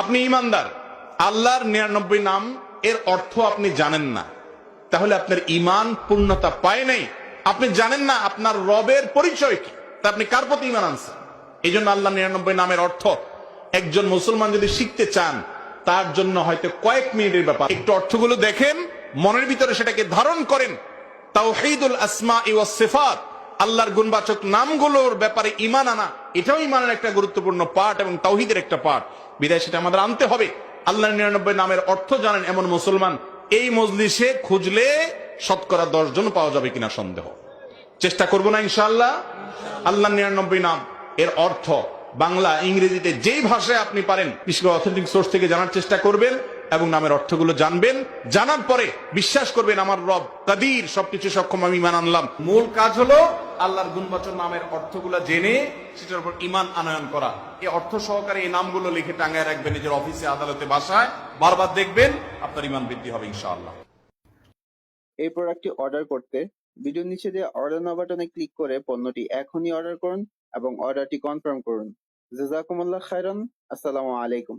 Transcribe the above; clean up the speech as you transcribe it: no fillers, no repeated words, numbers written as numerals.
আপনি ইমানদার, আল্লাহর 99 নাম এর অর্থ আপনি জানেন না, তাহলে আপনার ইমান পূর্ণতা পায় নাই। আপনি জানেন না আপনার রবের পরিচয় কি, তা আপনি কার প্রতি ইমান আনছেন? এই জন্য আল্লাহ 99 নামের অর্থ একজন মুসলমান যদি শিখতে চান, তার জন্য হয়তো কয়েক মিনিটের ব্যাপার। একটু অর্থগুলো দেখেন, মনের ভিতরে সেটাকে ধারণ করেন। তাওহীদুল আসমাই ওয়াস সিফাত, আল্লাহর গুণবাচক নামগুলোর ব্যাপারে ঈমান আনা, এটাও ঈমানের একটা গুরুত্বপূর্ণ পার্ট এবং তাওহীদের একটা পার্ট। বিধায় সেটা আমাদের আনতে হবে। আল্লাহর 99 নামের অর্থ জানেন এমন মুসলমান এই মজলিসে খুঁজলে শতকরা 10 জন পাওয়া যাবে কিনা সন্দেহ। চেষ্টা করব না ইনশাআল্লাহ। আল্লাহর 99 নাম এর অর্থ বাংলা, ইংরেজিতে যেই ভাষায় আপনি পারেন বিশেষ অথেন্টিক সোর্স থেকে জানার চেষ্টা করবেন এবং নামের অর্থগুলো জানবেন। জানার পরে বিশ্বাস করবেন আমার রব কাদির, সবকিছু সক্ষম, আমি ঈমান আনলাম। মূল কাজ হলো আল্লাহর গুণবাচক নামের অর্থগুলো জেনে সেটার উপর ঈমান আনয়ন করা। এই অর্থ সহকারে এই নামগুলো লিখে টাঙায় রাখবেন নিজের অফিসে, আদালতে, বাসায়, বারবার দেখবেন, আপনার ঈমান বৃদ্ধি হবে ইনশাআল্লাহ। এই প্রোডাক্টটি অর্ডার করতে ভিডিওর নিচে দেওয়া অর্ডার নাও বাটনে ক্লিক করে পণ্যটি এখনই অর্ডার করুন এবং অর্ডারটি কনফার্ম করুন। জাযাকুমুল্লাহ খাইরান। আসসালামু আলাইকুম।